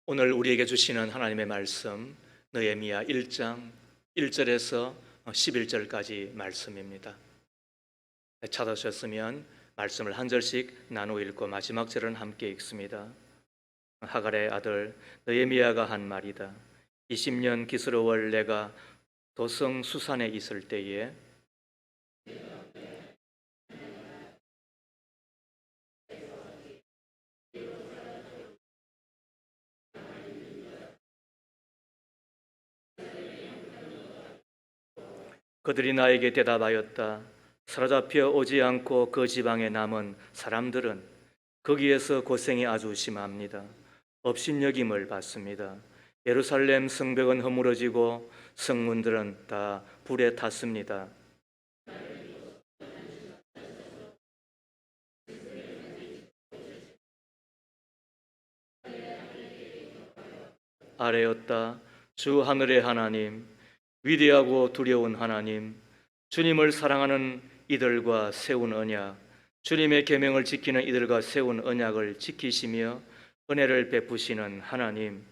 오늘 우리에게 주시는 하나님의 말씀 느헤미야 1장 1절에서 11절까지 말씀입니다. 찾아오셨으면 말씀을 한 절씩 나누어 읽고 마지막 절은 함께 읽습니다. 하갈의 아들 느헤미야가 한 말이다. 20년 기스로월 내가 도성 수산에 있을 때에 그들이 나에게 대답하였다. 사로잡혀 오지 않고 그 지방에 남은 사람들은 거기에서 고생이 아주 심합니다. 업신여김을 받습니다. 예루살렘 성벽은 허물어지고 성문들은 다 불에 탔습니다. 아뢰었다. 주 하늘의 하나님, 위대하고 두려운 하나님, 주님을 사랑하는 이들과 세운 언약, 주님의 계명을 지키는 이들과 세운 언약을 지키시며 은혜를 베푸시는 하나님,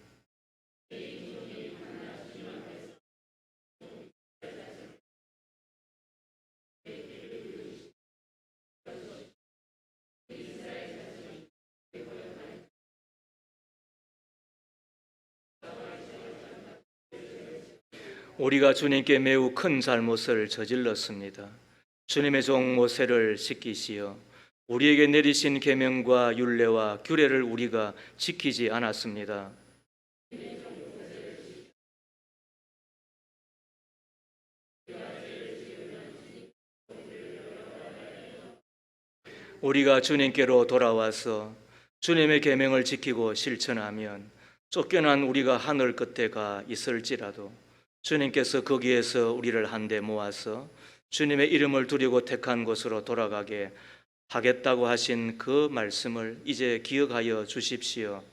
우리가 주님께 매우 큰 잘못을 저질렀습니다. 주님의 종 모세를 지키시어 우리에게 내리신 계명과 율례와 규례를 우리가 지키지 않았습니다. 우리가 주님께로 돌아와서 주님의 계명을 지키고 실천하면 쫓겨난 우리가 하늘 끝에 가 있을지라도 주님께서 거기에서 우리를 한데 모아서 주님의 이름을 두려고 택한 곳으로 돌아가게 하겠다고 하신 그 말씀을 이제 기억하여 주십시오.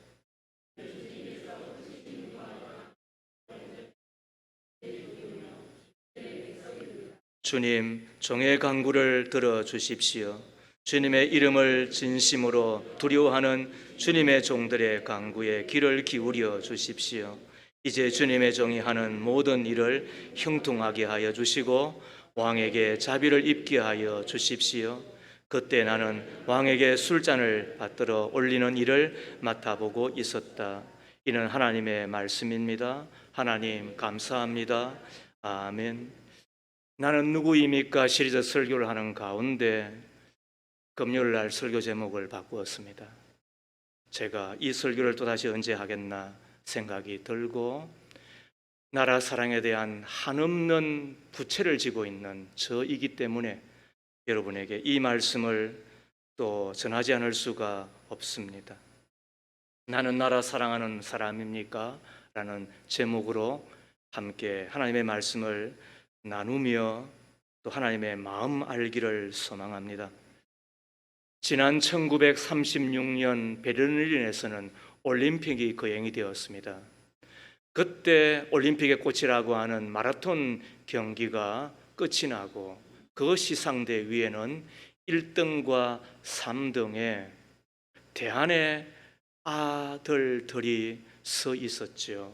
주님, 종의 간구를 들어 주십시오. 주님의 이름을 진심으로 두려워하는 주님의 종들의 간구에 귀를 기울여 주십시오. 이제 주님의 종이 하는 모든 일을 형통하게 하여 주시고 왕에게 자비를 입게 하여 주십시오. 그때 나는 왕에게 술잔을 받들어 올리는 일을 맡아보고 있었다. 이는 하나님의 말씀입니다. 하나님 감사합니다. 아멘. 나는 누구입니까? 시리즈 설교를 하는 가운데 금요일 날 설교 제목을 바꾸었습니다. 제가 이 설교를 또다시 언제 하겠나 생각이 들고 나라 사랑에 대한 한없는 부채를 지고 있는 저이기 때문에 여러분에게 이 말씀을 또 전하지 않을 수가 없습니다. 나는 나라 사랑하는 사람입니까? 라는 제목으로 함께 하나님의 말씀을 나누며 또 하나님의 마음 알기를 소망합니다. 지난 1936년 베를린에서는 올림픽이 거행이 되었습니다. 그때 올림픽의 꽃이라고 하는 마라톤 경기가 끝이 나고 그 시상대 위에는 1등과 3등의 대한의 아들들이 서 있었죠.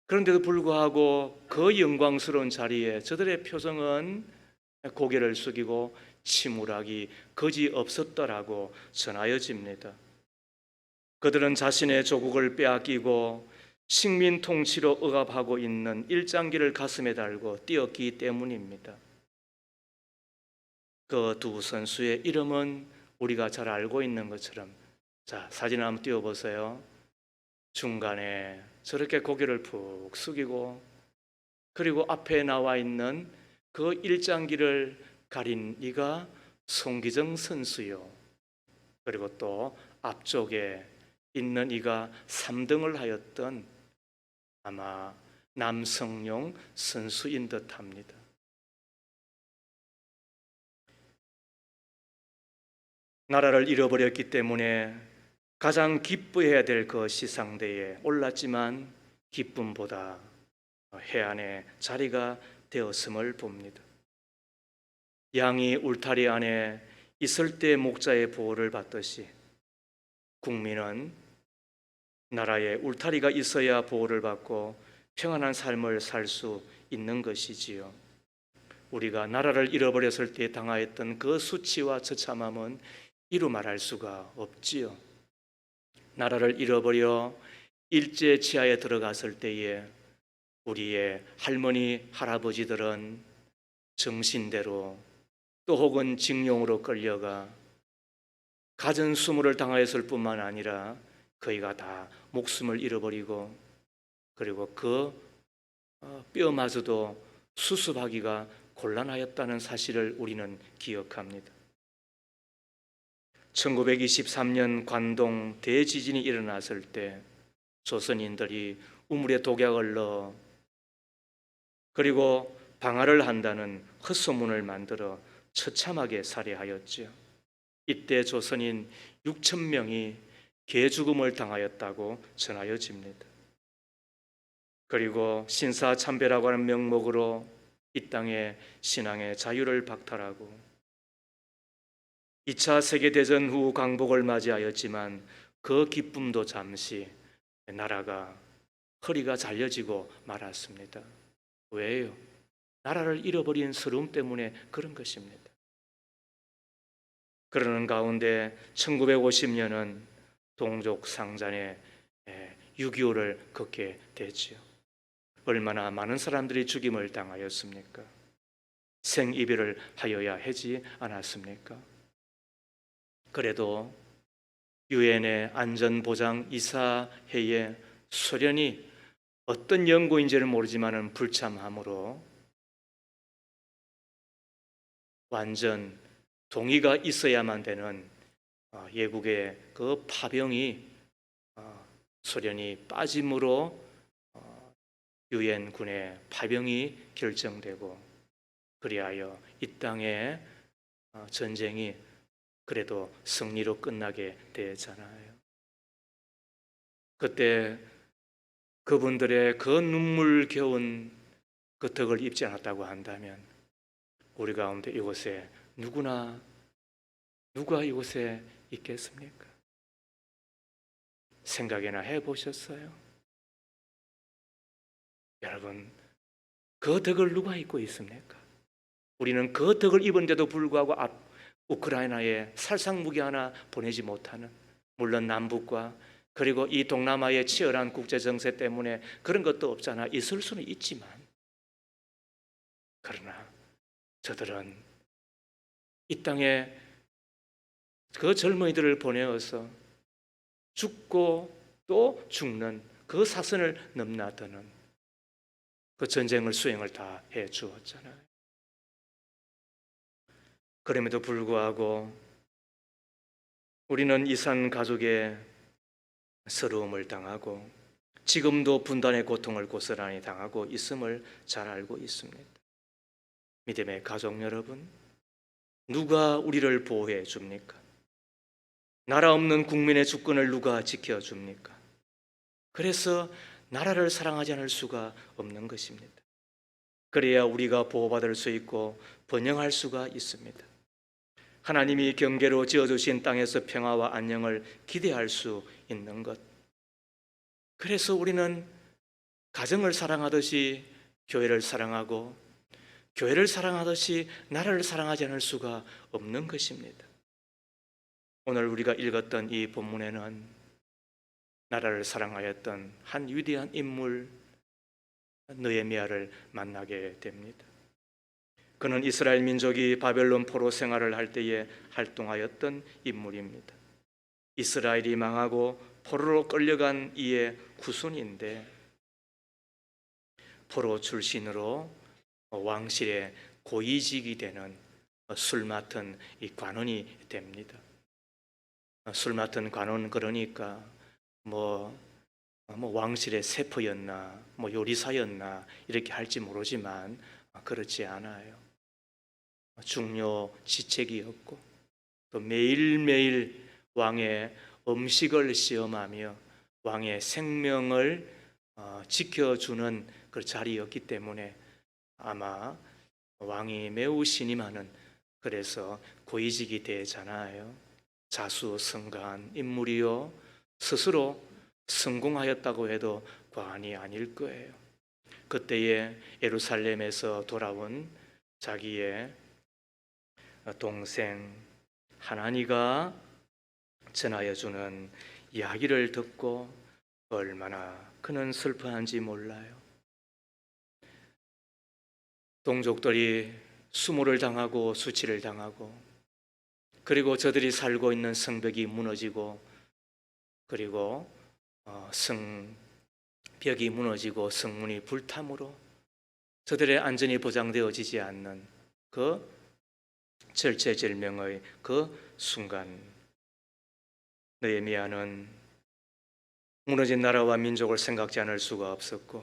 그런데도 불구하고 그 영광스러운 자리에 저들의 표정은 고개를 숙이고 침울하기 거지없었더라고 전하여집니다. 그들은 자신의 조국을 빼앗기고 식민 통치로 억압하고 있는 일장기를 가슴에 달고 뛰었기 때문입니다. 그 두 선수의 이름은 우리가 잘 알고 있는 것처럼, 자, 사진 한번 띄워보세요. 중간에 저렇게 고개를 푹 숙이고 그리고 앞에 나와 있는 그 일장기를 가린 이가 송기정 선수요. 그리고 또 앞쪽에 있는 이가 3등을 하였던 아마 남성용 선수인 듯합니다. 나라를 잃어버렸기 때문에 가장 기뻐해야 될 그 시상대에 올랐지만 기쁨보다 해안의 자리가 되었음을 봅니다. 양이 울타리 안에 있을 때 목자의 보호를 받듯이 국민은 나라에 울타리가 있어야 보호를 받고 평안한 삶을 살 수 있는 것이지요. 우리가 나라를 잃어버렸을 때 당하였던 그 수치와 처참함은 이루 말할 수가 없지요. 나라를 잃어버려 일제 치하에 들어갔을 때에 우리의 할머니, 할아버지들은 정신대로 또 혹은 징용으로 끌려가 가전수모를 당하였을 뿐만 아니라 거의가 다 목숨을 잃어버리고 그리고 그 뼈마저도 수습하기가 곤란하였다는 사실을 우리는 기억합니다. 1923년 관동 대지진이 일어났을 때 조선인들이 우물에 독약을 넣어 그리고 방화를 한다는 헛소문을 만들어 처참하게 살해하였지요. 이때 조선인 6천 명이 개죽음을 당하였다고 전하여집니다. 그리고 신사참배라고 하는 명목으로 이 땅의 신앙의 자유를 박탈하고 2차 세계대전 후 광복을 맞이하였지만 그 기쁨도 잠시 나라가 허리가 잘려지고 말았습니다. 왜요? 나라를 잃어버린 서러움 때문에 그런 것입니다. 그러는 가운데 1950년은 동족 상잔의 6.25를 겪게 되지요. 얼마나 많은 사람들이 죽임을 당하였습니까? 생이별을 하여야 하지 않았습니까? 그래도 유엔의 안전보장이사회에 소련이 어떤 연구인지는 모르지만 불참함으로 완전 동의가 있어야만 되는 예국의 그 파병이 소련이 빠짐으로 유엔군의 파병이 결정되고 그리하여 이 땅의 전쟁이 그래도 승리로 끝나게 되잖아요. 그때 그분들의 그 눈물겨운 그 덕을 입지 않았다고 한다면 우리 가운데 이곳에 누가 이곳에 있겠습니까? 생각이나 해보셨어요? 여러분, 그 덕을 누가 입고 있습니까? 우리는 그 덕을 입은데도 불구하고 우크라이나에 살상무기 하나 보내지 못하는, 물론 남북과 그리고 이 동남아의 치열한 국제정세 때문에 그런 것도 없잖아. 있을 수는 있지만 그러나 저들은 이 땅에 그 젊은이들을 보내어서 죽고 또 죽는 그 사선을 넘나드는 그 전쟁을 수행을 다 해 주었잖아요. 그럼에도 불구하고 우리는 이산 가족의 서러움을 당하고 지금도 분단의 고통을 고스란히 당하고 있음을 잘 알고 있습니다. 믿음의 가족 여러분, 누가 우리를 보호해 줍니까? 나라 없는 국민의 주권을 누가 지켜줍니까? 그래서 나라를 사랑하지 않을 수가 없는 것입니다. 그래야 우리가 보호받을 수 있고 번영할 수가 있습니다. 하나님이 경계로 지어주신 땅에서 평화와 안녕을 기대할 수 있는 것. 그래서 우리는 가정을 사랑하듯이 교회를 사랑하고 교회를 사랑하듯이 나라를 사랑하지 않을 수가 없는 것입니다. 오늘 우리가 읽었던 이 본문에는 나라를 사랑하였던 한 위대한 인물 느헤미야를 만나게 됩니다. 그는 이스라엘 민족이 바벨론 포로 생활을 할 때에 활동하였던 인물입니다. 이스라엘이 망하고 포로로 끌려간 이의 후손인데 포로 출신으로 왕실의 고위직이 되는 술 맡은 이 관원이 됩니다. 술 맡은 관원 그러니까 뭐 왕실의 세포였나 요리사였나 이렇게 할지 모르지만 그렇지 않아요. 중요 지책이었고 또 매일매일 왕의 음식을 시험하며 왕의 생명을 지켜주는 그 자리였기 때문에 아마 왕이 매우 신임하는 그래서 고위직이 되잖아요. 자수성가한 인물이요 스스로 성공하였다고 해도 과언이 아닐 거예요. 그때에 예루살렘에서 돌아온 자기의 동생 하나니가 전하여 주는 이야기를 듣고 얼마나 그는 슬퍼한지 몰라요. 동족들이 수모를 당하고 수치를 당하고, 그리고 저들이 살고 있는 성벽이 무너지고, 그리고 성벽이 무너지고 성문이 불탐으로 저들의 안전이 보장되어지지 않는 그 절체절명의 그 순간, 느헤미야는 무너진 나라와 민족을 생각지 않을 수가 없었고,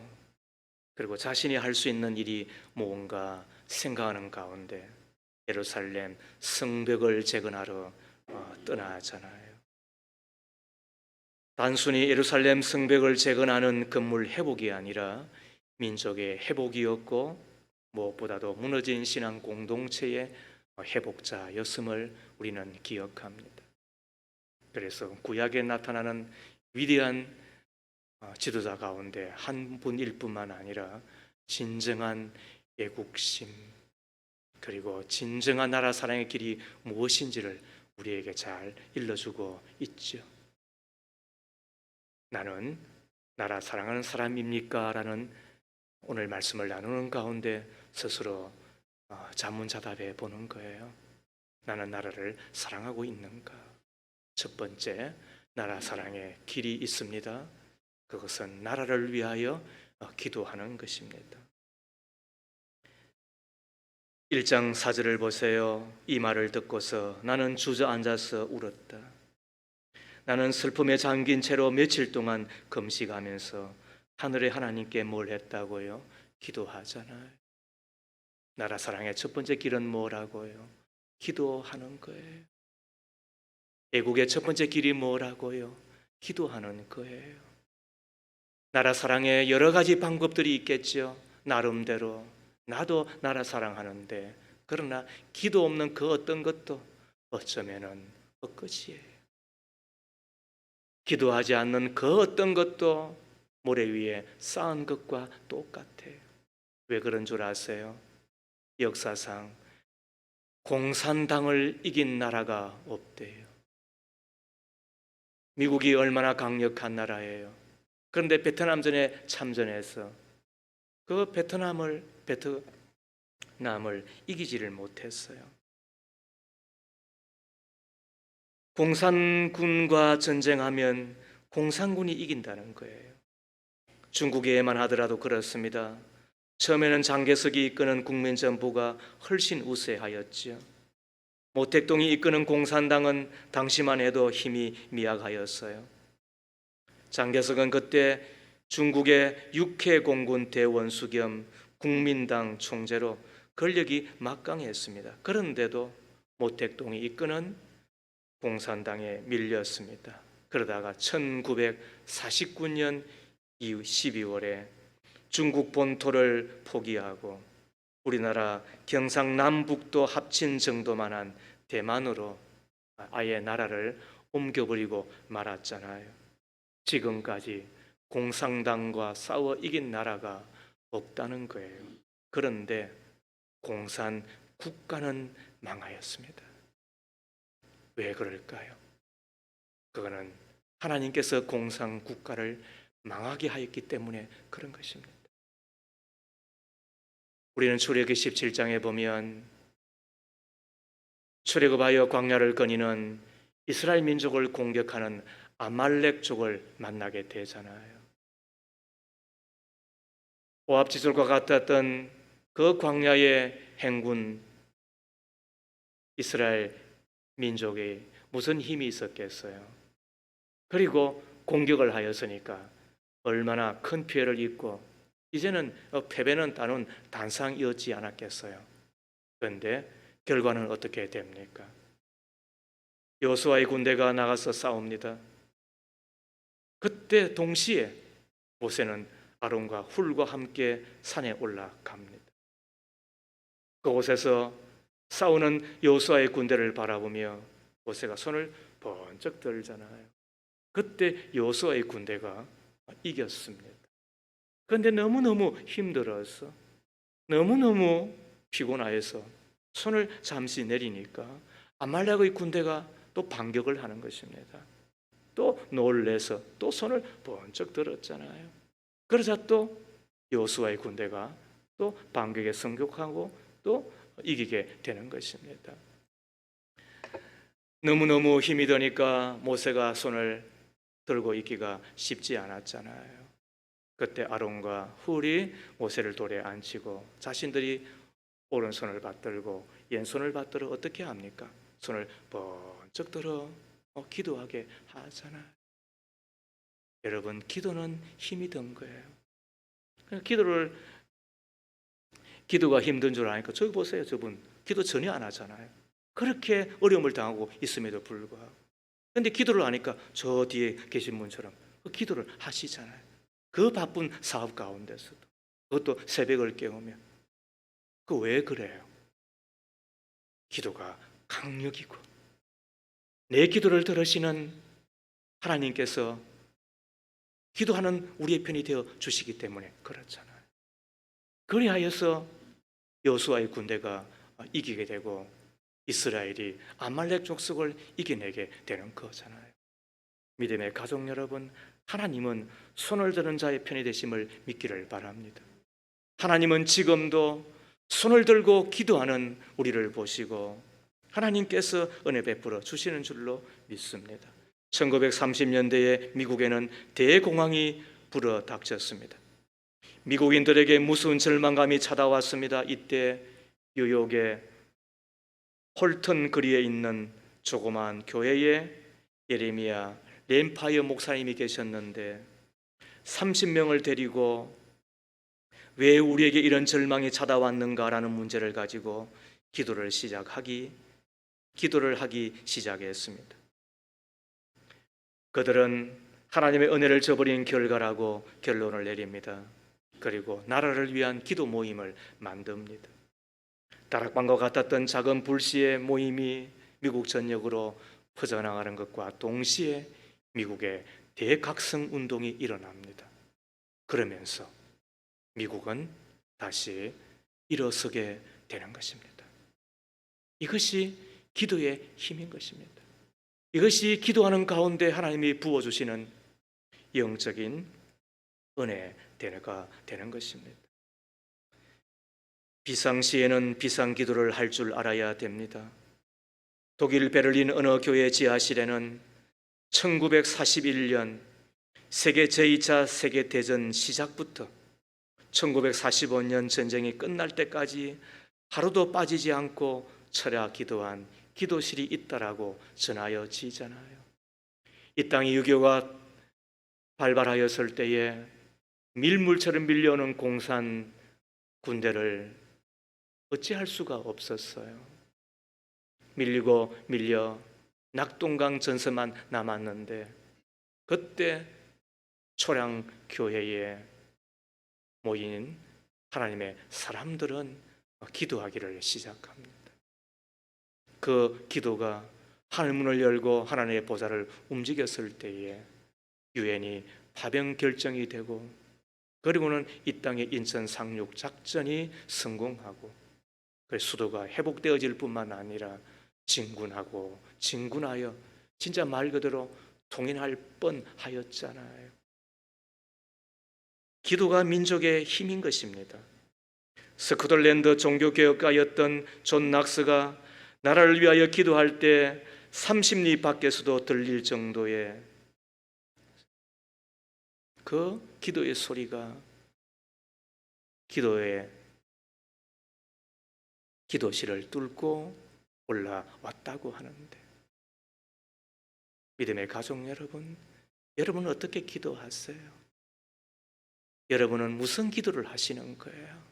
그리고 자신이 할 수 있는 일이 뭔가 생각하는 가운데 예루살렘 성벽을 재건하러 떠나잖아요. 단순히 예루살렘 성벽을 재건하는 건물 회복이 아니라 민족의 회복이었고, 무엇보다도 무너진 신앙 공동체의 회복자였음을 우리는 기억합니다. 그래서 구약에 나타나는 위대한 지도자 가운데 한 분일 뿐만 아니라 진정한 애국심, 그리고 진정한 나라 사랑의 길이 무엇인지를 우리에게 잘 일러주고 있죠. 나는 나라 사랑하는 사람입니까? 라는 오늘 말씀을 나누는 가운데 스스로 자문자답해 보는 거예요. 나는 나라를 사랑하고 있는가? 첫 번째, 나라 사랑의 길이 있습니다. 그것은 나라를 위하여 기도하는 것입니다. 1장 4절을 보세요. 이 말을 듣고서 나는 주저앉아서 울었다. 나는 슬픔에 잠긴 채로 며칠 동안 금식하면서 하늘의 하나님께 뭘 했다고요? 기도하잖아요. 나라 사랑의 첫 번째 길은 뭐라고요? 기도하는 거예요. 애국의 첫 번째 길이 뭐라고요? 기도하는 거예요. 나라 사랑의 여러 가지 방법들이 있겠죠. 나름대로 나도 나라 사랑하는데, 그러나 기도 없는 그 어떤 것도 어쩌면은 헛것이에요. 기도하지 않는 그 어떤 것도 모래 위에 쌓은 것과 똑같아요. 왜 그런 줄 아세요? 역사상 공산당을 이긴 나라가 없대요. 미국이 얼마나 강력한 나라예요. 그런데 베트남전에 참전해서 그 베트남을 이기지를 못했어요. 공산군과 전쟁하면 공산군이 이긴다는 거예요. 중국에만 하더라도 그렇습니다. 처음에는 장개석이 이끄는 국민정부가 훨씬 우세하였지요. 모택동이 이끄는 공산당은 당시만 해도 힘이 미약하였어요. 장개석은 그때 중국의 육해공군 대원수 겸 국민당 총재로 권력이 막강했습니다. 그런데도 모택동이 이끄는 공산당에 밀렸습니다. 그러다가 1949년 12월에 중국 본토를 포기하고 우리나라 경상남북도 합친 정도만한 대만으로 아예 나라를 옮겨버리고 말았잖아요. 지금까지 공산당과 싸워 이긴 나라가 없다는 거예요. 그런데 공산 국가는 망하였습니다. 왜 그럴까요? 그거는 하나님께서 공산 국가를 망하게 하였기 때문에 그런 것입니다. 우리는 출애굽기 17장에 보면 출애굽하여 광야를 거니는 이스라엘 민족을 공격하는 아말렉족을 만나게 되잖아요. 오합지졸과 같았던 그 광야의 행군 이스라엘 민족에 무슨 힘이 있었겠어요? 그리고 공격을 하였으니까 얼마나 큰 피해를 입고 이제는 패배는 따놓은 단상이었지 않았겠어요? 그런데 결과는 어떻게 됩니까? 여호수아의 군대가 나가서 싸웁니다. 그때 동시에 모세는 아론과 훌과 함께 산에 올라갑니다. 그곳에서 싸우는 여호수아의 군대를 바라보며 모세가 손을 번쩍 들잖아요. 그때 여호수아의 군대가 이겼습니다. 그런데 너무너무 힘들어서, 너무너무 피곤하여서 손을 잠시 내리니까 아말렉의 군대가 또 반격을 하는 것입니다. 또 놀래서 또 손을 번쩍 들었잖아요. 그러자 또 여호수아의 군대가 또 반격에 성공하고 또 이기게 되는 것입니다. 너무너무 힘이 드니까 모세가 손을 들고 있기가 쉽지 않았잖아요. 그때 아론과 훌이 모세를 돌에 앉히고 자신들이 오른손을 받들고 왼손을 받들어 어떻게 합니까? 손을 번쩍 들어 기도하게 하잖아요. 여러분, 기도는 힘이 든 거예요. 기도가 힘든 줄 아니까 저기 보세요. 저분 기도 전혀 안 하잖아요. 그렇게 어려움을 당하고 있음에도 불구하고. 그런데 기도를 하니까 저 뒤에 계신 분처럼 기도를 하시잖아요. 그 바쁜 사업 가운데서도, 그것도 새벽을 깨우면. 그 왜 그래요? 기도가 강력이고 내 기도를 들으시는 하나님께서 기도하는 우리의 편이 되어 주시기 때문에 그렇잖아요. 그리하여서 여호수아의 군대가 이기게 되고 이스라엘이 아말렉 족속을 이겨내게 되는 거잖아요. 믿음의 가족 여러분, 하나님은 손을 드는 자의 편이 되심을 믿기를 바랍니다. 하나님은 지금도 손을 들고 기도하는 우리를 보시고 하나님께서 은혜 베풀어 주시는 줄로 믿습니다. 1930년대에 미국에는 대공황이 불어닥쳤습니다. 미국인들에게 무서운 절망감이 찾아왔습니다. 이때 뉴욕의 홀튼 거리에 있는 조그마한 교회에 예레미야 램파이어 목사님이 계셨는데 30명을 데리고 왜 우리에게 이런 절망이 찾아왔는가라는 문제를 가지고 기도를 하기 시작했습니다. 그들은 하나님의 은혜를 저버린 결과라고 결론을 내립니다. 그리고 나라를 위한 기도 모임을 만듭니다. 다락방과 같았던 작은 불시의 모임이 미국 전역으로 퍼져나가는 것과 동시에 미국의 대각성 운동이 일어납니다. 그러면서 미국은 다시 일어서게 되는 것입니다. 이것이 기도의 힘인 것입니다. 이것이 기도하는 가운데 하나님이 부어주시는 영적인 은혜가 되는 것입니다. 비상시에는 비상기도를 할 줄 알아야 됩니다. 독일 베를린 어느 교회 지하실에는 1941년 세계 제2차 세계대전 시작부터 1945년 전쟁이 끝날 때까지 하루도 빠지지 않고 철야 기도한 기도실이 있다라고 전하여지잖아요. 이 땅이 유교가 발발하였을 때에 밀물처럼 밀려오는 공산 군대를 어찌할 수가 없었어요. 밀리고 밀려 낙동강 전선만 남았는데 그때 초량교회에 모인 하나님의 사람들은 기도하기를 시작합니다. 그 기도가 하늘문을 열고 하나님의 보좌를 움직였을 때에 유엔이 파병 결정이 되고 그리고는 이 땅의 인천 상륙 작전이 성공하고 그 수도가 회복되어질 뿐만 아니라 진군하여 진짜 말 그대로 통일할 뻔하였잖아요. 기도가 민족의 힘인 것입니다. 스코틀랜드 종교개혁가였던 존 낙스가 나라를 위하여 기도할 때 30리 밖에서도 들릴 정도의 그 기도의 소리가 기도실을 뚫고 올라왔다고 하는데, 믿음의 가족 여러분, 여러분은 어떻게 기도하세요? 여러분은 무슨 기도를 하시는 거예요?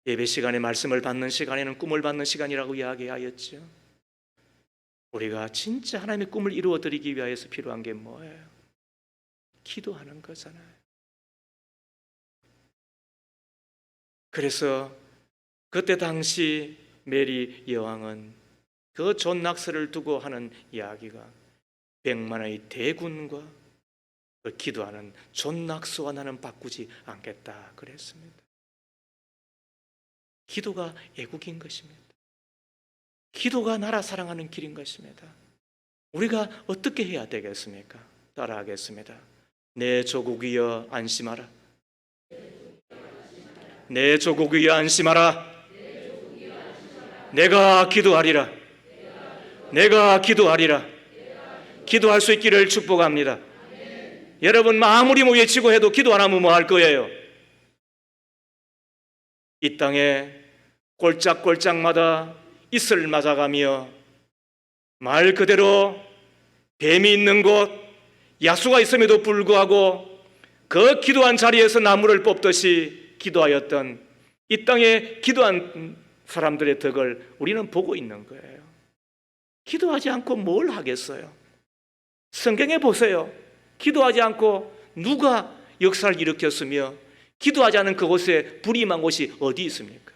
예배 시간에 말씀을 받는 시간에는 꿈을 받는 시간이라고 이야기하였죠. 우리가 진짜 하나님의 꿈을 이루어드리기 위해서 필요한 게 뭐예요? 기도하는 거잖아요. 그래서 그때 당시 메리 여왕은 그 존 낙스를 두고 하는 이야기가 100만의 대군과 그 기도하는 존낙스와 나는 바꾸지 않겠다 그랬습니다. 기도가 애국인 것입니다. 기도가 나라 사랑하는 길인 것입니다. 우리가 어떻게 해야 되겠습니까? 따라하겠습니다. 내 조국이여 안심하라. 내 조국이여 안심하라. 내가 기도하리라. 내가 기도하리라. 기도할 수 있기를 축복합니다. 여러분 아무리 외치고 해도 기도 안 하면 뭐 할 거예요? 이 땅에 꼴짝꼴짝마다 이슬 맞아가며 말 그대로 뱀이 있는 곳, 야수가 있음에도 불구하고 그 기도한 자리에서 나무를 뽑듯이 기도하였던 이 땅에 기도한 사람들의 덕을 우리는 보고 있는 거예요. 기도하지 않고 뭘 하겠어요? 성경에 보세요. 기도하지 않고 누가 역사를 일으켰으며 기도하지 않은 그곳에 불이 임한 곳이 어디 있습니까?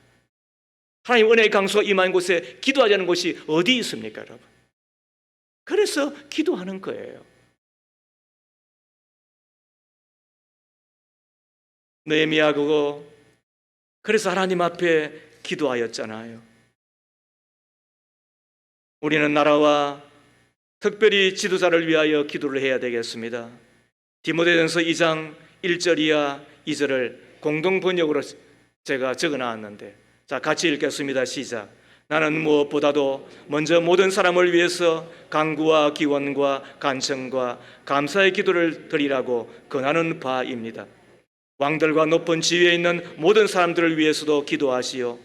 하나님 은혜의 강수가 임한 곳에 기도하지 않은 곳이 어디 있습니까, 여러분? 그래서 기도하는 거예요. 느헤미야 그거 그래서 하나님 앞에 기도하였잖아요. 우리는 나라와 특별히 지도자를 위하여 기도를 해야 되겠습니다. 디모데전서 2장 1절 이하 2절을 공동 번역으로 제가 적어 놨는데, 자 같이 읽겠습니다. 시작. 나는 무엇보다도 먼저 모든 사람을 위해서 간구와 기원과 간청과 감사의 기도를 드리라고 권하는 바입니다. 왕들과 높은 지위에 있는 모든 사람들을 위해서도 기도하시오.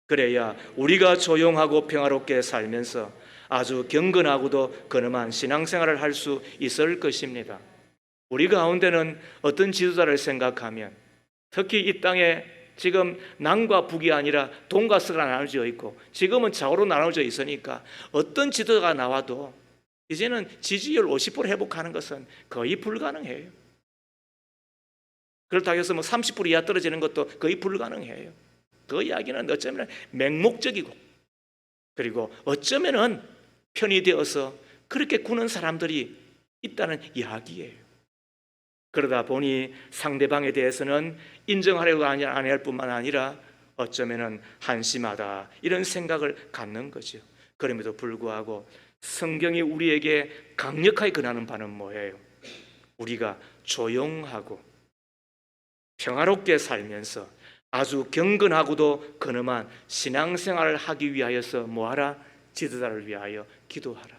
그래야 우리가 조용하고 평화롭게 살면서 아주 경건하고도 근엄한 신앙생활을 할 수 있을 것입니다. 우리 가운데는 어떤 지도자를 생각하면 특히 이 땅에 지금 남과 북이 아니라 동과 서가 나눠져 있고 지금은 좌우로 나눠져 있으니까 어떤 지도자가 나와도 이제는 지지율 50% 회복하는 것은 거의 불가능해요. 그렇다고 해서 뭐 30% 이하 떨어지는 것도 거의 불가능해요. 그 이야기는 어쩌면 맹목적이고 그리고 어쩌면은 편이 되어서 그렇게 구는 사람들이 있다는 이야기예요. 그러다 보니 상대방에 대해서는 인정하려고 안 할 뿐만 아니라 어쩌면은 한심하다 이런 생각을 갖는 거죠. 그럼에도 불구하고 성경이 우리에게 강력하게 권하는 바는 뭐예요? 우리가 조용하고 평화롭게 살면서 아주 경건하고도 근엄한 신앙생활을 하기 위하여서 뭐하라? 지도자를 위하여 기도하라.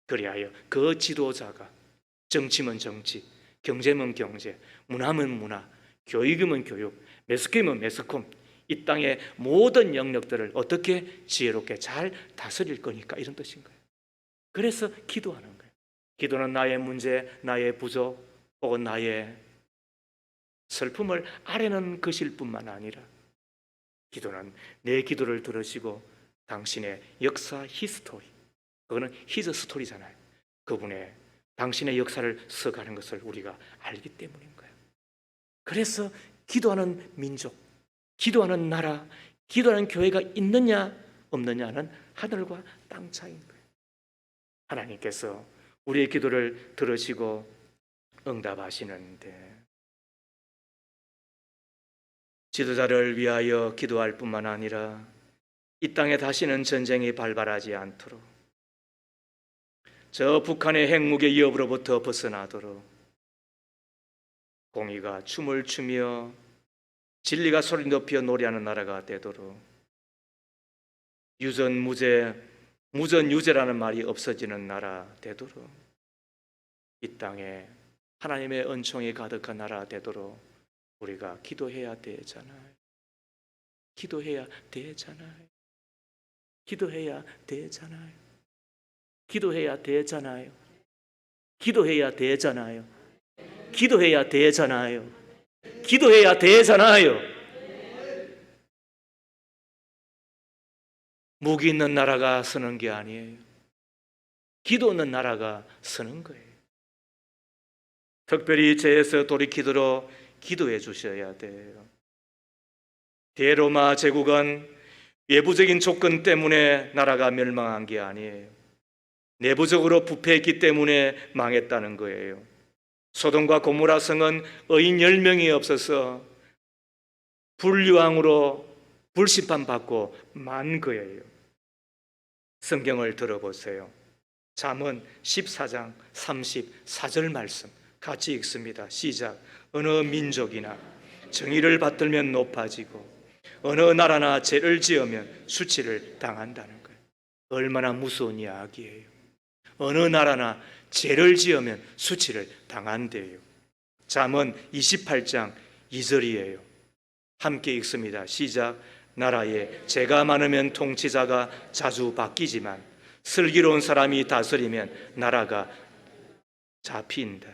그리하여 그 지도자가 정치면 정치, 경제면 경제, 문화면 문화, 교육이면 교육, 매스컴이면 매스컴, 이 땅의 모든 영역들을 어떻게 지혜롭게 잘 다스릴 거니까 이런 뜻인 거예요. 그래서 기도하는 거예요. 기도는 나의 문제, 나의 부족 혹은 나의 슬픔을 아뢰는 것일 뿐만 아니라 기도는 내 기도를 들으시고 당신의 역사 히스토리, 그거는 히즈 스토리잖아요. 그분의 당신의 역사를 써가는 것을 우리가 알기 때문인 거예요. 그래서 기도하는 민족, 기도하는 나라, 기도하는 교회가 있느냐 없느냐는 하늘과 땅 차이인 거예요. 하나님께서 우리의 기도를 들으시고 응답하시는데 지도자를 위하여 기도할 뿐만 아니라 이 땅에 다시는 전쟁이 발발하지 않도록 저 북한의 핵무기 위협으로부터 벗어나도록 공의가 춤을 추며 진리가 소리 높여 노래하는 나라가 되도록 무전유죄라는 말이 없어지는 나라 되도록 이 땅에 하나님의 은총이 가득한 나라 되도록 우리가 기도해야 되잖아요. 기도해야 되잖아요. 기도해야 되잖아요. 기도해야 되잖아요. 기도해야 되잖아요. 기도해야 되잖아요. 기도해야 되잖아요. 무기 있는 나라가 서는 게 아니에요. 기도 있는 나라가 서는 거예요. 특별히 죄에서 돌이키도록 기도해 주셔야 돼요. 대로마 제국은 외부적인 조건 때문에 나라가 멸망한 게 아니에요. 내부적으로 부패했기 때문에 망했다는 거예요. 소돔과 고모라 성은 의인 10명이 없어서 불유황으로 불심판 받고 만 거예요. 성경을 들어보세요. 잠언 14장 34절 말씀 같이 읽습니다. 시작. 어느 민족이나 정의를 받들면 높아지고 어느 나라나 죄를 지으면 수치를 당한다는 거예요. 얼마나 무서운 이야기예요. 어느 나라나 죄를 지으면 수치를 당한대요. 잠언 28장 2절이에요. 함께 읽습니다. 시작. 나라에 죄가 많으면 통치자가 자주 바뀌지만 슬기로운 사람이 다스리면 나라가 잡힌다.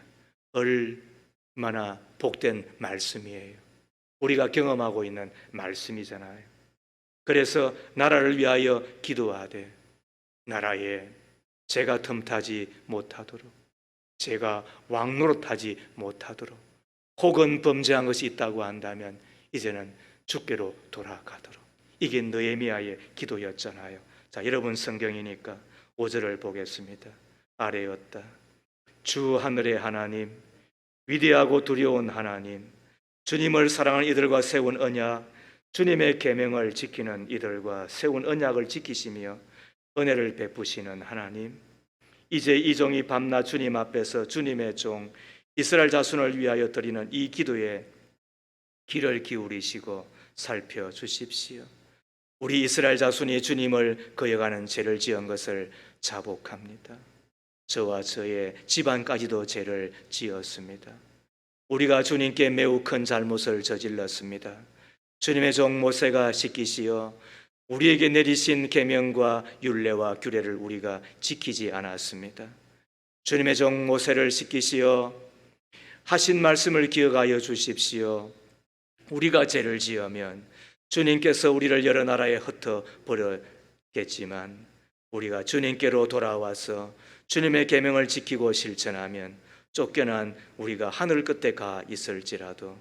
얼마나 복된 말씀이에요. 우리가 경험하고 있는 말씀이잖아요. 그래서 나라를 위하여 기도하되 나라에 죄가 틈타지 못하도록, 죄가 왕노릇하지 못하도록, 혹은 범죄한 것이 있다고 한다면 이제는 주께로 돌아가도록. 이게 느헤미야의 기도였잖아요. 자, 여러분 성경이니까 5절을 보겠습니다. 아래였다. 주 하늘의 하나님, 위대하고 두려운 하나님, 주님을 사랑하는 이들과 세운 언약, 주님의 계명을 지키는 이들과 세운 언약을 지키시며 은혜를 베푸시는 하나님, 이제 이 종이 밤낮 주님 앞에서 주님의 종 이스라엘 자손을 위하여 드리는 이 기도에 귀를 기울이시고 살펴주십시오. 우리 이스라엘 자손이 주님을 거역하는 죄를 지은 것을 자복합니다. 저와 저의 집안까지도 죄를 지었습니다. 우리가 주님께 매우 큰 잘못을 저질렀습니다. 주님의 종 모세가 시키시어 우리에게 내리신 계명과 율례와 규례를 우리가 지키지 않았습니다. 주님의 종 모세를 시키시어 하신 말씀을 기억하여 주십시오. 우리가 죄를 지으면 주님께서 우리를 여러 나라에 흩어 버렸겠지만 우리가 주님께로 돌아와서 주님의 계명을 지키고 실천하면 쫓겨난 우리가 하늘 끝에 가 있을지라도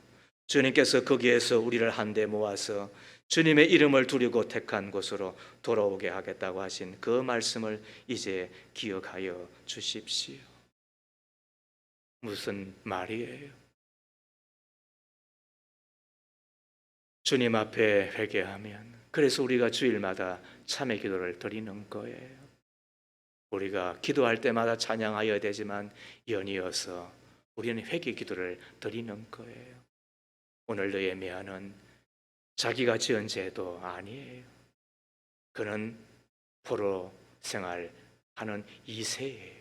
주님께서 거기에서 우리를 한데 모아서 주님의 이름을 두려고 택한 곳으로 돌아오게 하겠다고 하신 그 말씀을 이제 기억하여 주십시오. 무슨 말이에요? 주님 앞에 회개하면, 그래서 우리가 주일마다 참회 기도를 드리는 거예요. 우리가 기도할 때마다 찬양하여야 되지만 연이어서 우리는 회개 기도를 드리는 거예요. 오늘 느헤미야는 자기가 지은 죄도 아니에요. 그는 포로 생활하는 2세예요.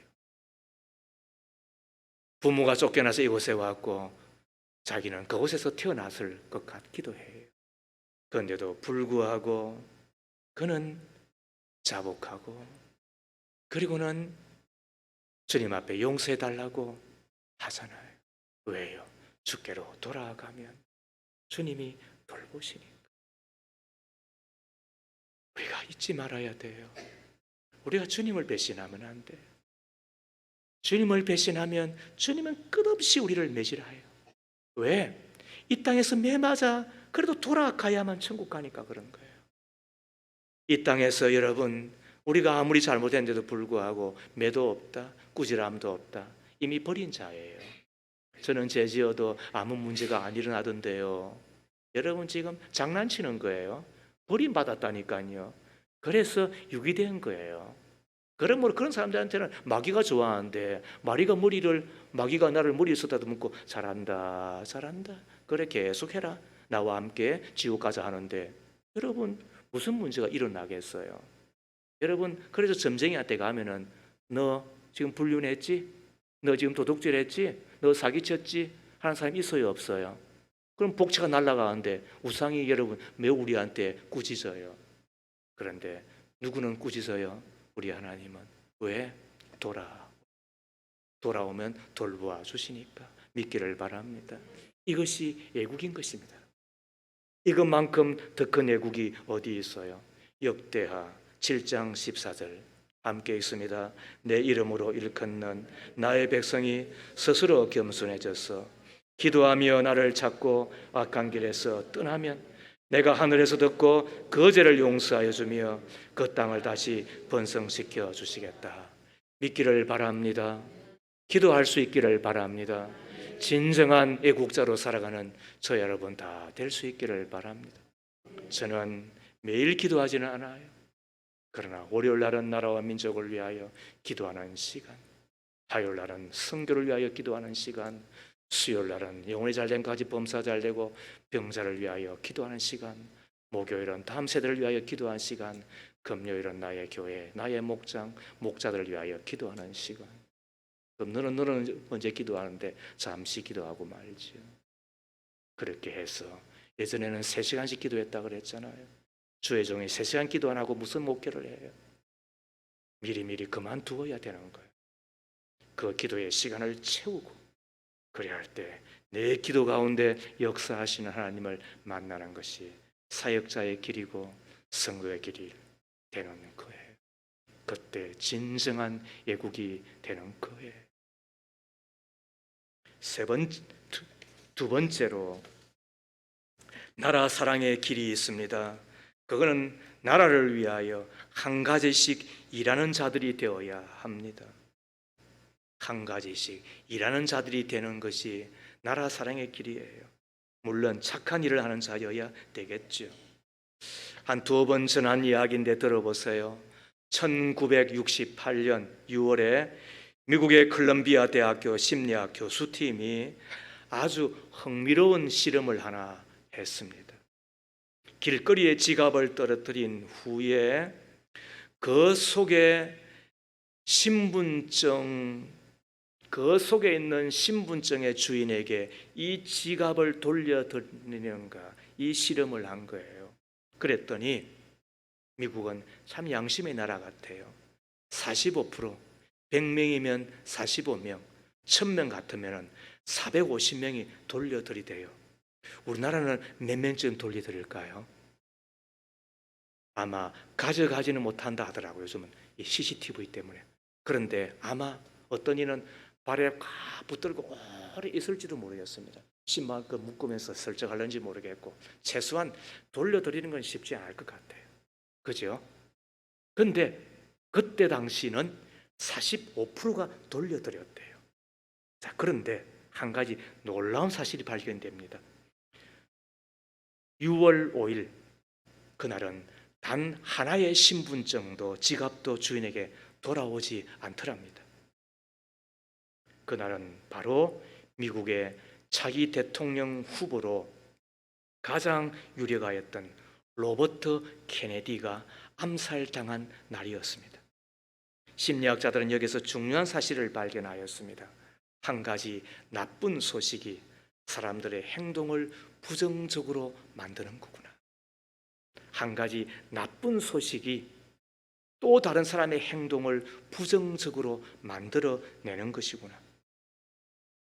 부모가 쫓겨나서 이곳에 왔고 자기는 그곳에서 태어났을 것 같기도 해요. 그런데도 불구하고 그는 자복하고 그리고는 주님 앞에 용서해달라고 하잖아요. 왜요? 주께로 돌아가면 주님이 돌보시니까. 우리가 잊지 말아야 돼요. 우리가 주님을 배신하면 안 돼요. 주님을 배신하면 주님은 끝없이 우리를 매질해요. 왜? 이 땅에서 매맞아 그래도 돌아가야만 천국 가니까 그런 거예요. 이 땅에서 여러분 우리가 아무리 잘못했는데도 불구하고 매도 없다, 꾸지람도 없다, 이미 버린 자예요. 저는 죄 지어도 아무 문제가 안 일어나던데요. 여러분 지금 장난치는 거예요. 버림받았다니까요. 그래서 유기된 거예요. 그러므로 그런 사람들한테는 마귀가 좋아하는데 마귀가 나를 머리를 쓰다듬고 잘한다 잘한다 그래 계속해라, 나와 함께 지옥 가자 하는데 여러분 무슨 문제가 일어나겠어요? 여러분 그래서 점쟁이한테 가면은 너 지금 불륜했지? 너 지금 도둑질했지? 너 사기쳤지? 하는 사람이 있어요 없어요? 그럼 복채가 날아가는데 우상이 여러분 매우 우리한테 꾸짖어요. 그런데 누구는 꾸짖어요? 우리 하나님은. 왜? 돌아오면 돌보아 주시니까 믿기를 바랍니다. 이것이 애국인 것입니다. 이것만큼 더 큰 애국이 어디 있어요? 역대하 7장 14절 함께 있습니다. 내 이름으로 일컫는 나의 백성이 스스로 겸손해져서 기도하며 나를 찾고 악한 길에서 떠나면 내가 하늘에서 듣고 그 죄를 용서하여 주며 그 땅을 다시 번성시켜 주시겠다. 믿기를 바랍니다. 기도할 수 있기를 바랍니다. 진정한 애국자로 살아가는 저 여러분 다 될 수 있기를 바랍니다. 저는 매일 기도하지는 않아요. 그러나 월요일 날은 나라와 민족을 위하여 기도하는 시간, 화요일 날은 선교를 위하여 기도하는 시간, 수요일 날은 영혼이 잘된 가지 범사 잘되고 병자를 위하여 기도하는 시간, 목요일은 다음 세대를 위하여 기도하는 시간, 금요일은 나의 교회, 나의 목장, 목자들을 위하여 기도하는 시간. 그럼 너는 언제 기도하는데? 잠시 기도하고 말지요. 그렇게 해서 예전에는 3시간씩 기도했다 그랬잖아요. 주의 종이 3시간 기도 안 하고 무슨 목회를 해요? 미리미리 그만두어야 되는 거예요. 그 기도의 시간을 채우고, 그래야 할 때 내 기도 가운데 역사하시는 하나님을 만나는 것이 사역자의 길이고 선거의 길이 되는 거예요. 그때 진정한 애국이 되는 거예요. 두 번째로 나라 사랑의 길이 있습니다. 그거는 나라를 위하여 한 가지씩 일하는 자들이 되어야 합니다. 한 가지씩 일하는 자들이 되는 것이 나라 사랑의 길이에요. 물론 착한 일을 하는 자여야 되겠죠. 한 2번 전한 이야기인데 들어보세요. 1968년 6월에 미국의 컬럼비아 대학교 심리학 교수팀이 아주 흥미로운 실험을 하나 했습니다. 길거리에 지갑을 떨어뜨린 후에 그 속에 있는 신분증의 주인에게 이 지갑을 돌려드리는가, 이 실험을 한 거예요. 그랬더니 미국은 참 양심의 나라 같아요. 45%, 100명이면 45명, 1000명 같으면 450명이 돌려드리대요. 우리나라는 몇 명쯤 돌려드릴까요? 아마 가져가지는 못한다 하더라고요. 요즘은 이 CCTV 때문에. 그런데 아마 어떤 이는 발에 꽉 붙들고 오래 있을지도 모르겠습니다. 10만큼 묶으면서 설정하는지 모르겠고, 최소한 돌려드리는 건 쉽지 않을 것 같아요. 그죠? 근데 그때 당시는 45%가 돌려드렸대요. 자, 그런데 한 가지 놀라운 사실이 발견됩니다. 6월 5일 그날은 단 하나의 신분증도 지갑도 주인에게 돌아오지 않더랍니다. 그날은 바로 미국의 차기 대통령 후보로 가장 유력하였던 로버트 케네디가 암살당한 날이었습니다. 심리학자들은 여기서 중요한 사실을 발견하였습니다. 한 가지 나쁜 소식이 사람들의 행동을 부정적으로 만드는 거구나. 한 가지 나쁜 소식이 또 다른 사람의 행동을 부정적으로 만들어내는 것이구나.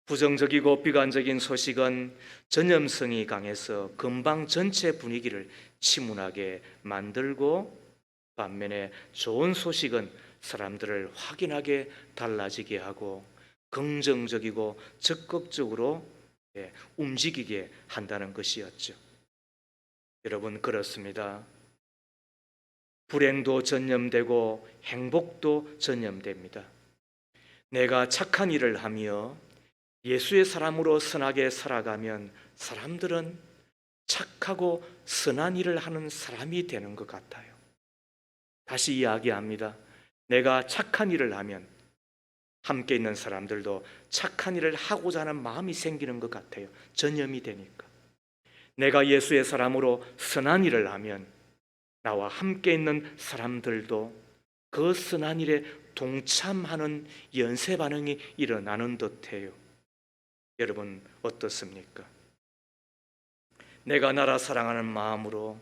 부정적이고 비관적인 소식은 전염성이 강해서 금방 전체 분위기를 침문하게 만들고, 반면에 좋은 소식은 사람들을 확인하게 달라지게 하고 긍정적이고 적극적으로 움직이게 한다는 것이었죠. 여러분, 그렇습니다. 불행도 전염되고 행복도 전염됩니다. 내가 착한 일을 하며 예수의 사람으로 선하게 살아가면 사람들은 착하고 선한 일을 하는 사람이 되는 것 같아요. 다시 이야기합니다. 내가 착한 일을 하면 함께 있는 사람들도 착한 일을 하고자 하는 마음이 생기는 것 같아요. 전염이 되니까. 내가 예수의 사람으로 선한 일을 하면 나와 함께 있는 사람들도 그 선한 일에 동참하는 연쇄 반응이 일어나는 듯해요. 여러분, 어떻습니까? 내가 나라 사랑하는 마음으로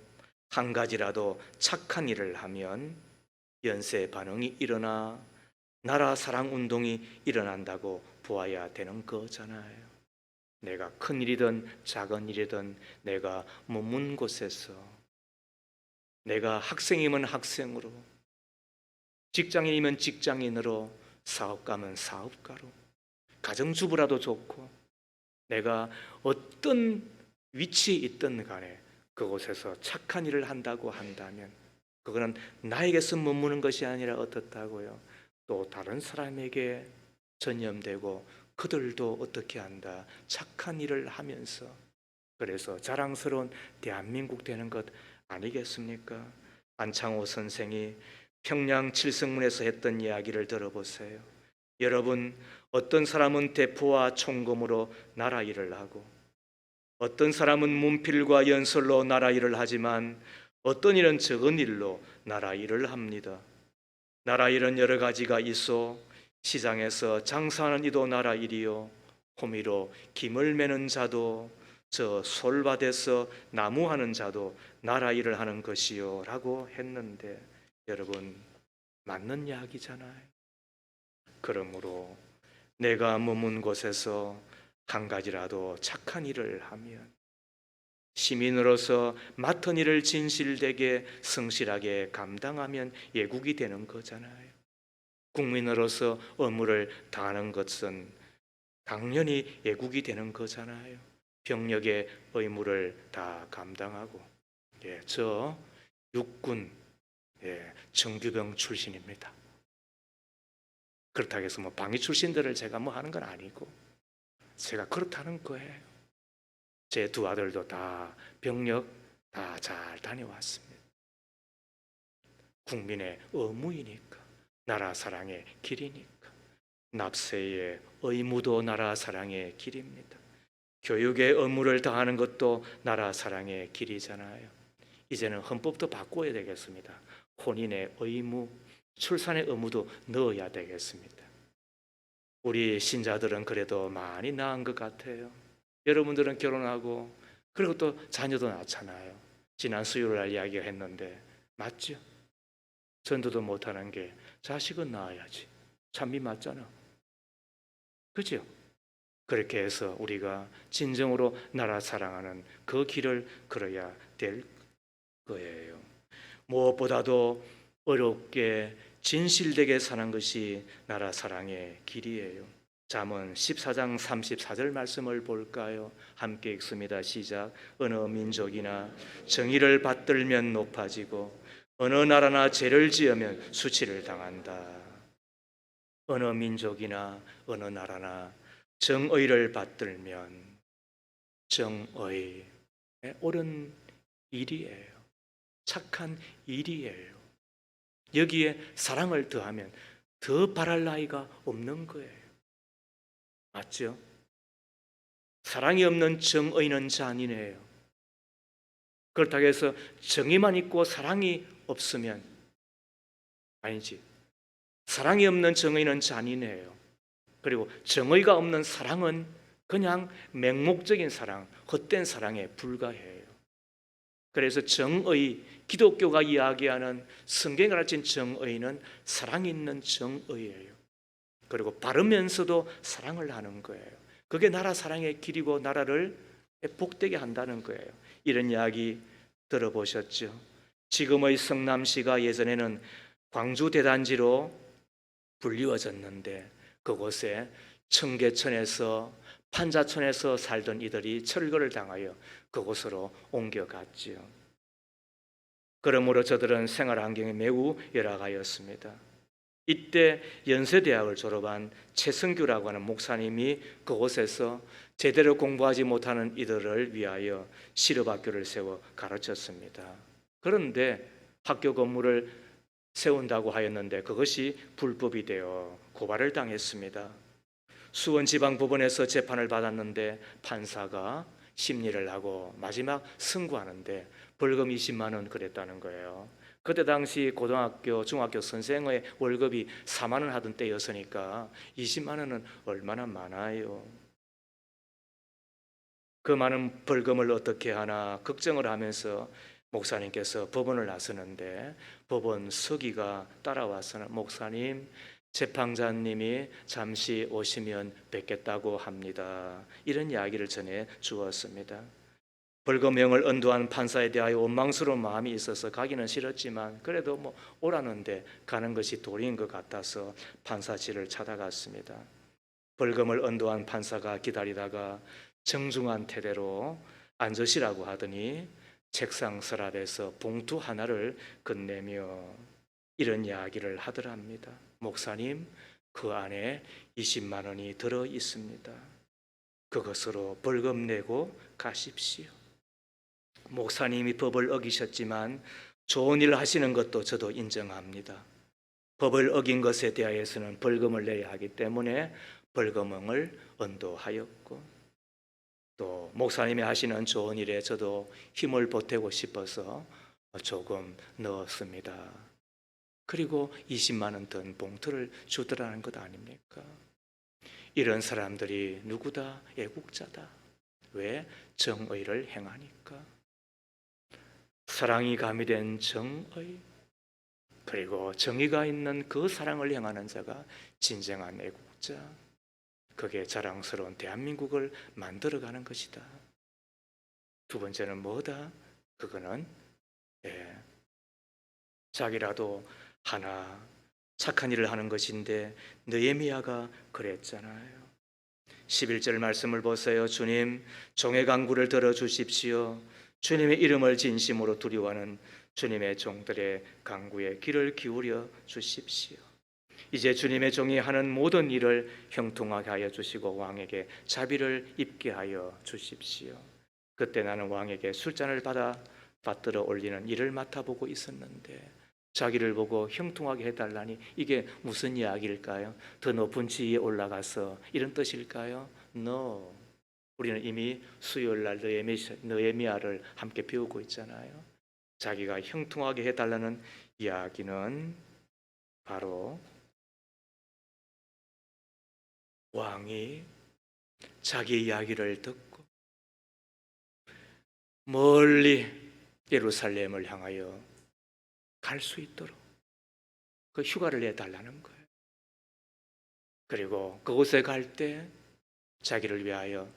한 가지라도 착한 일을 하면 연쇄 반응이 일어나 나라 사랑 운동이 일어난다고 보아야 되는 거잖아요. 내가 큰 일이든 작은 일이든 내가 머문 곳에서, 내가 학생이면 학생으로, 직장인이면 직장인으로, 사업가면 사업가로, 가정주부라도 좋고, 내가 어떤 위치에 있든 간에 그곳에서 착한 일을 한다고 한다면 그거는 나에게서 머무는 것이 아니라 어떻다고요? 또 다른 사람에게 전염되고 그들도 어떻게 한다? 착한 일을 하면서 그래서 자랑스러운 대한민국 되는 것 아니겠습니까? 안창호 선생이 평양 칠성문에서 했던 이야기를 들어보세요. 여러분, 어떤 사람은 대포와 총검으로 나라 일을 하고 어떤 사람은 문필과 연설로 나라 일을 하지만 어떤 일은 적은 일로 나라 일을 합니다. 나라 일은 여러 가지가 있어 시장에서 장사하는 이도 나라 일이요 호미로 김을 매는 자도 저 솔밭에서 나무하는 자도 나라 일을 하는 것이요 라고 했는데 여러분 맞는 이야기잖아요. 그러므로 내가 머문 곳에서 한 가지라도 착한 일을 하면 시민으로서 맡은 일을 진실되게 성실하게 감당하면 예국이 되는 거잖아요. 국민으로서 업무를 다하는 것은 당연히 예국이 되는 거잖아요. 병력의 의무를 다 감당하고 저 육군 정규병 출신입니다. 그렇다고 해서 방위 출신들을 제가 하는 건 아니고 제가 그렇다는 거예요. 제 두 아들도 다 병력 다 잘 다녀왔습니다. 국민의 의무이니까 나라 사랑의 길이니까 납세의 의무도 나라 사랑의 길입니다. 교육의 의무를 다하는 것도 나라 사랑의 길이잖아요. 이제는 헌법도 바꿔야 되겠습니다. 혼인의 의무, 출산의 의무도 넣어야 되겠습니다. 우리 신자들은 그래도 많이 나은 것 같아요. 여러분들은 결혼하고 그리고 또 자녀도 낳잖아요. 지난 수요일 날 이야기가 했는데 맞죠? 전도도 못하는 게 자식은 낳아야지. 참미 맞잖아. 그죠? 그렇게 해서 우리가 진정으로 나라 사랑하는 그 길을 걸어야 될 거예요. 무엇보다도 어렵게 진실되게 사는 것이 나라 사랑의 길이에요. 잠언 14장 34절 말씀을 볼까요? 함께 읽습니다. 시작. 어느 민족이나 정의를 받들면 높아지고 어느 나라나 죄를 지으면 수치를 당한다. 어느 민족이나 어느 나라나 정의를 받들면 정의 옳은 일이에요. 착한 일이에요. 여기에 사랑을 더하면 더 바랄 나위가 없는 거예요. 맞죠? 사랑이 없는 정의는 잔인해요. 그렇다고 해서 정의만 있고 사랑이 없으면 아니지. 사랑이 없는 정의는 잔인해요. 그리고 정의가 없는 사랑은 그냥 맹목적인 사랑, 헛된 사랑에 불과해요. 그래서 정의, 기독교가 이야기하는 성경에 가르친 정의는 사랑 있는 정의예요. 그리고 바르면서도 사랑을 하는 거예요. 그게 나라 사랑의 길이고 나라를 복되게 한다는 거예요. 이런 이야기 들어보셨죠? 지금의 성남시가 예전에는 광주 대단지로 불리워졌는데 그곳에 청계천에서 판자촌에서 살던 이들이 철거를 당하여 그곳으로 옮겨갔지요. 그러므로 저들은 생활 환경이 매우 열악하였습니다. 이때 연세대학을 졸업한 최성규라고 하는 목사님이 그곳에서 제대로 공부하지 못하는 이들을 위하여 실업학교를 세워 가르쳤습니다. 그런데 학교 건물을 세운다고 하였는데 그것이 불법이 되어 고발을 당했습니다. 수원지방법원에서 재판을 받았는데 판사가 심리를 하고 마지막 선고하는데 벌금 20만 원 그랬다는 거예요. 그때 당시 고등학교, 중학교 선생의 월급이 4만 원 하던 때였으니까 20만 원은 얼마나 많아요. 그 많은 벌금을 어떻게 하나 걱정을 하면서 목사님께서 법원을 나서는데 법원 서기가 따라와서는 목사님, 재판자님이 잠시 오시면 뵙겠다고 합니다. 이런 이야기를 전해 주었습니다. 벌금형을 언도한 판사에 대하여 원망스러운 마음이 있어서 가기는 싫었지만 그래도 오라는데 가는 것이 도리인 것 같아서 판사실을 찾아갔습니다. 벌금을 언도한 판사가 기다리다가 정중한 태도로 앉으시라고 하더니 책상 서랍에서 봉투 하나를 건네며 이런 이야기를 하더랍니다. 목사님, 그 안에 20만 원이 들어 있습니다. 그것으로 벌금 내고 가십시오. 목사님이 법을 어기셨지만 좋은 일 하시는 것도 저도 인정합니다. 법을 어긴 것에 대하여서는 벌금을 내야 하기 때문에 벌금을 언도하였고, 또 목사님이 하시는 좋은 일에 저도 힘을 보태고 싶어서 조금 넣었습니다. 그리고 20만 원 든 봉투를 주더라는 것 아닙니까? 이런 사람들이 누구다? 애국자다. 왜? 정의를 행하니까. 사랑이 가미된 정의, 그리고 정의가 있는 그 사랑을 행하는 자가 진정한 애국자. 그게 자랑스러운 대한민국을 만들어가는 것이다. 두 번째는 뭐다? 그거는 자기라도 하나 착한 일을 하는 것인데 느헤미야가 그랬잖아요. 11절 말씀을 보세요. 주님, 종의 간구를 들어주십시오. 주님의 이름을 진심으로 두려워하는 주님의 종들의 간구에 귀를 기울여 주십시오. 이제 주님의 종이 하는 모든 일을 형통하게 하여 주시고 왕에게 자비를 입게 하여 주십시오. 그때 나는 왕에게 술잔을 받들어 올리는 일을 맡아보고 있었는데 자기를 보고 형통하게 해달라니 이게 무슨 이야기일까요? 더 높은 지위에 올라가서 이런 뜻일까요? No. 우리는 이미 수요일날 느헤미야를 함께 배우고 있잖아요. 자기가 형통하게 해달라는 이야기는 바로 왕이 자기 이야기를 듣고 멀리 예루살렘을 향하여 갈 수 있도록 그 휴가를 내달라는 거예요. 그리고 그곳에 갈 때 자기를 위하여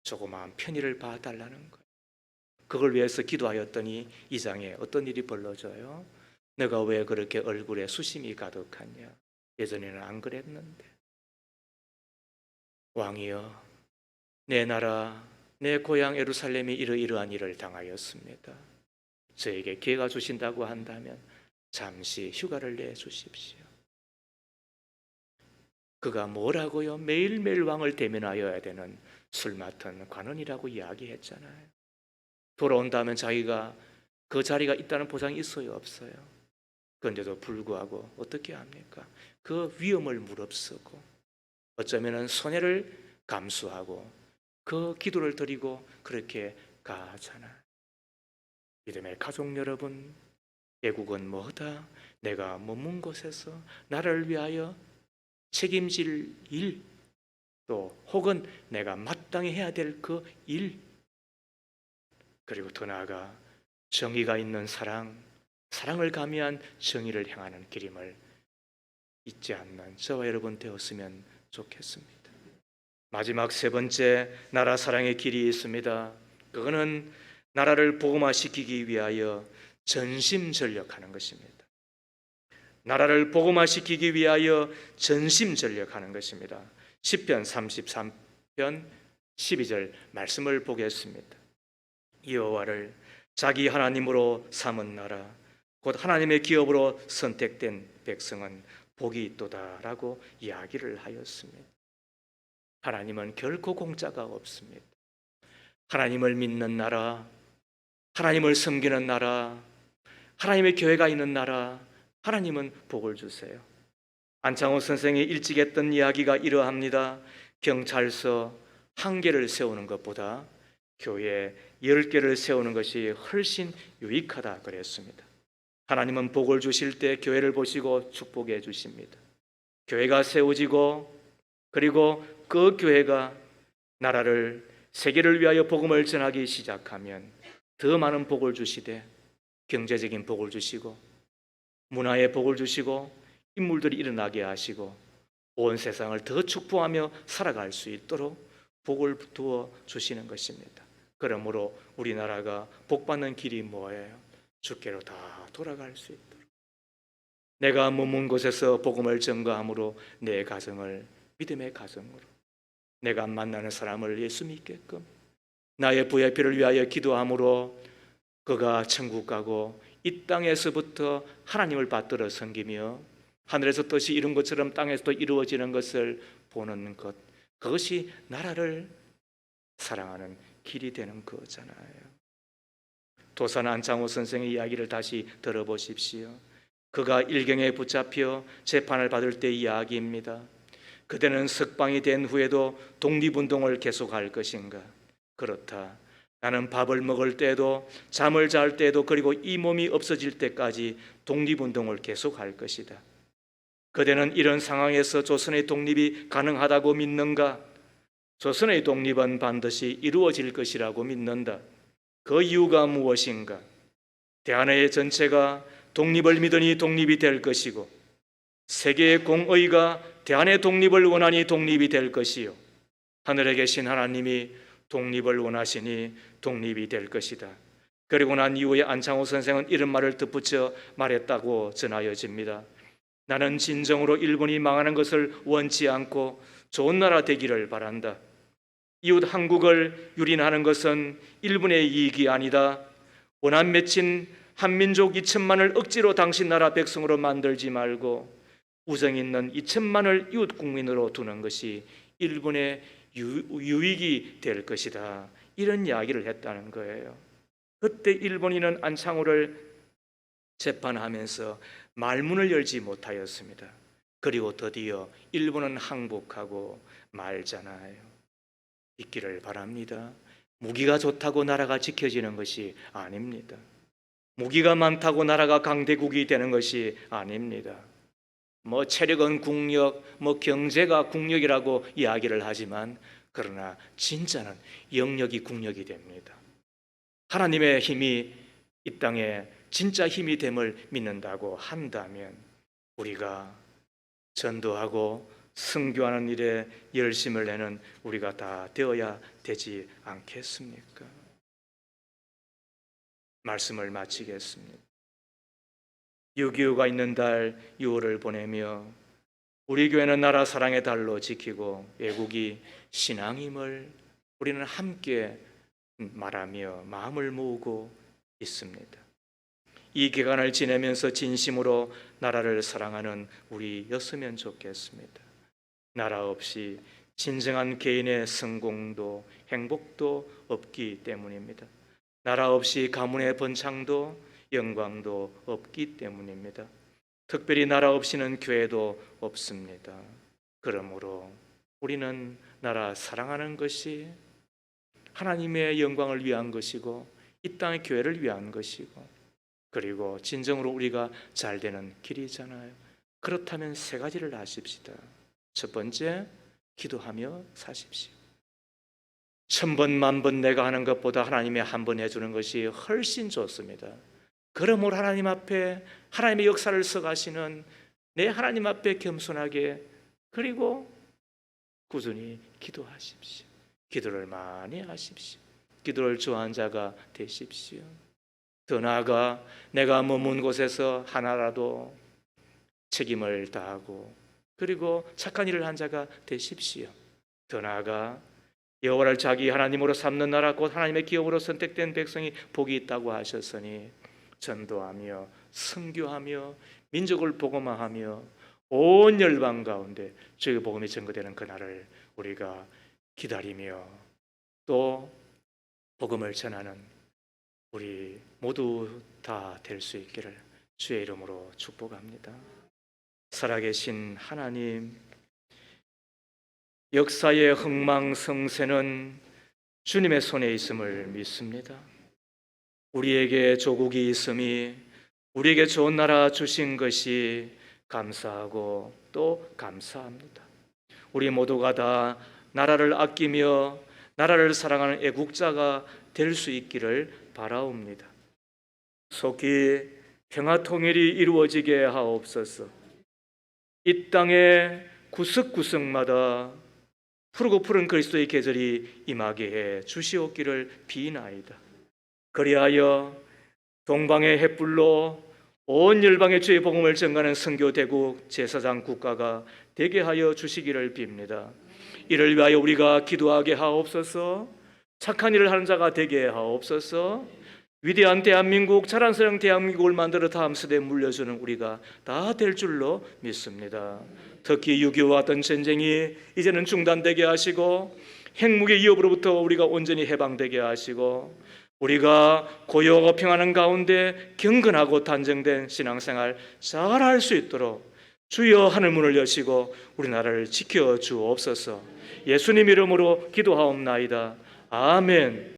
조그마한 편의를 봐달라는 거예요. 그걸 위해서 기도하였더니 이 장에 어떤 일이 벌어져요? 내가 왜 그렇게 얼굴에 수심이 가득하냐? 예전에는 안 그랬는데. 왕이여, 내 나라, 내 고향 예루살렘이 이러이러한 일을 당하였습니다. 저에게 기회가 주신다고 한다면 잠시 휴가를 내주십시오. 그가 뭐라고요? 매일매일 왕을 대면하여야 되는 술 맡은 관원이라고 이야기했잖아요. 돌아온다면 자기가 그 자리가 있다는 보장이 있어요, 없어요? 그런데도 불구하고 어떻게 합니까? 그 위험을 무릅쓰고 어쩌면 손해를 감수하고 그 기도를 드리고 그렇게 가잖아요. 믿음의 가족 여러분, 애국은 뭐다? 내가 머문 곳에서 나를 위하여 책임질 일, 또 혹은 내가 마땅히 해야 될 그 일, 그리고 더 나아가 정의가 있는 사랑을 가미한 정의를 행하는 길임을 잊지 않는 저와 여러분 되었으면 좋겠습니다. 마지막 세 번째 나라 사랑의 길이 있습니다. 그거는 나라를 복음화시키기 위하여 전심전력하는 것입니다. 나라를 복음화시키기 위하여 전심전력하는 것입니다. 시편 33편 12절 말씀을 보겠습니다. 여호와를 자기 하나님으로 삼은 나라, 곧 하나님의 기업으로 선택된 백성은 복이 있도다라고 이야기를 하였습니다. 하나님은 결코 공짜가 없습니다. 하나님을 믿는 나라, 하나님을 섬기는 나라, 하나님의 교회가 있는 나라, 하나님은 복을 주세요. 안창호 선생이 일찍 했던 이야기가 이러합니다. 경찰서 1개를 세우는 것보다 교회 10개를 세우는 것이 훨씬 유익하다 그랬습니다. 하나님은 복을 주실 때 교회를 보시고 축복해 주십니다. 교회가 세워지고 그리고 그 교회가 나라를 세계를 위하여 복음을 전하기 시작하면 더 많은 복을 주시되 경제적인 복을 주시고 문화의 복을 주시고 인물들이 일어나게 하시고 온 세상을 더 축복하며 살아갈 수 있도록 복을 두어 주시는 것입니다. 그러므로 우리나라가 복받는 길이 뭐예요? 주께로 다 돌아갈 수 있도록 내가 머문 곳에서 복음을 전가함으로 내 가정을 믿음의 가정으로 내가 만나는 사람을 예수 믿게끔 나의 VIP를 위하여 기도함으로 그가 천국 가고 이 땅에서부터 하나님을 받들어 섬기며 하늘에서 뜻이 이룬 것처럼 땅에서도 이루어지는 것을 보는 것, 그것이 나라를 사랑하는 길이 되는 거잖아요. 도산 안창호 선생의 이야기를 다시 들어보십시오. 그가 일경에 붙잡혀 재판을 받을 때 이야기입니다. 그대는 석방이 된 후에도 독립운동을 계속할 것인가? 그렇다. 나는 밥을 먹을 때도 잠을 잘 때도 그리고 이 몸이 없어질 때까지 독립운동을 계속할 것이다. 그대는 이런 상황에서 조선의 독립이 가능하다고 믿는가? 조선의 독립은 반드시 이루어질 것이라고 믿는다. 그 이유가 무엇인가? 대한의 전체가 독립을 믿으니 독립이 될 것이고 세계의 공의가 대한의 독립을 원하니 독립이 될 것이요 하늘에 계신 하나님이 독립을 원하시니 독립이 될 것이다. 그리고 난 이후에 안창호 선생은 이런 말을 덧붙여 말했다고 전하여집니다. 나는 진정으로 일본이 망하는 것을 원치 않고 좋은 나라 되기를 바란다. 이웃 한국을 유린하는 것은 일본의 이익이 아니다. 원한 맺힌 한민족 2천만을 억지로 당신 나라 백성으로 만들지 말고 우정 있는 2천만을 이웃 국민으로 두는 것이 일본의 유익이 될 것이다. 이런 이야기를 했다는 거예요. 그때 일본인은 안창호를 재판하면서 말문을 열지 못하였습니다. 그리고 드디어 일본은 항복하고 말잖아요. 있기를 바랍니다. 무기가 좋다고 나라가 지켜지는 것이 아닙니다. 무기가 많다고 나라가 강대국이 되는 것이 아닙니다. 체력은 국력, 경제가 국력이라고 이야기를 하지만 그러나 진짜는 영역이 국력이 됩니다. 하나님의 힘이 이 땅에 진짜 힘이 됨을 믿는다고 한다면 우리가 전도하고 선교하는 일에 열심을 내는 우리가 다 되어야 되지 않겠습니까? 말씀을 마치겠습니다. 6.25가 있는 달 6월을 보내며 우리 교회는 나라 사랑의 달로 지키고 애국이 신앙임을 우리는 함께 말하며 마음을 모으고 있습니다. 이 기간을 지내면서 진심으로 나라를 사랑하는 우리였으면 좋겠습니다. 나라 없이 진정한 개인의 성공도 행복도 없기 때문입니다. 나라 없이 가문의 번창도 영광도 없기 때문입니다. 특별히 나라 없이는 교회도 없습니다. 그러므로 우리는 나라 사랑하는 것이 하나님의 영광을 위한 것이고 이 땅의 교회를 위한 것이고 그리고 진정으로 우리가 잘 되는 길이잖아요. 그렇다면 세 가지를 하십시다. 첫 번째, 기도하며 사십시오. 1000번, 10,000번 내가 하는 것보다 하나님이 한 번 해주는 것이 훨씬 좋습니다. 그러므로 하나님 앞에 하나님의 역사를 써가시는 내 하나님 앞에 겸손하게 그리고 꾸준히 기도하십시오. 기도를 많이 하십시오. 기도를 좋아하는 자가 되십시오. 더 나아가 내가 머문 곳에서 하나라도 책임을 다하고 그리고 착한 일을 한 자가 되십시오. 더 나아가 여호와를 자기 하나님으로 삼는 나라 곧 하나님의 기업으로 선택된 백성이 복이 있다고 하셨으니 전도하며 선교하며 민족을 복음화하며 온 열방 가운데 주의 복음이 전거되는 그날을 우리가 기다리며 또 복음을 전하는 우리 모두 다 될 수 있기를 주의 이름으로 축복합니다. 살아계신 하나님, 역사의 흥망성쇠는 주님의 손에 있음을 믿습니다. 우리에게 조국이 있음이 우리에게 좋은 나라 주신 것이 감사하고 또 감사합니다. 우리 모두가 다 나라를 아끼며 나라를 사랑하는 애국자가 될 수 있기를 바라옵니다. 속히 평화 통일이 이루어지게 하옵소서. 이 땅의 구석구석마다 푸르고 푸른 그리스도의 계절이 임하게 해 주시옵기를 비나이다. 그리하여 동방의 햇불로 온 열방의 주의 복음을 전가하는 선교대국 제사장 국가가 되게 하여 주시기를 빕니다. 이를 위하여 우리가 기도하게 하옵소서. 착한 일을 하는 자가 되게 하옵소서. 위대한 대한민국, 자랑스러운 대한민국을 만들어 다음 세대에 물려주는 우리가 다 될 줄로 믿습니다. 특히 6.25 같은 전쟁이 이제는 중단되게 하시고 핵무기 위협으로부터 우리가 온전히 해방되게 하시고 우리가 고요하고 평안한 가운데 경건하고 단정된 신앙생활 잘 할 수 있도록 주여 하늘 문을 여시고 우리나라를 지켜 주옵소서. 예수님 이름으로 기도하옵나이다. 아멘.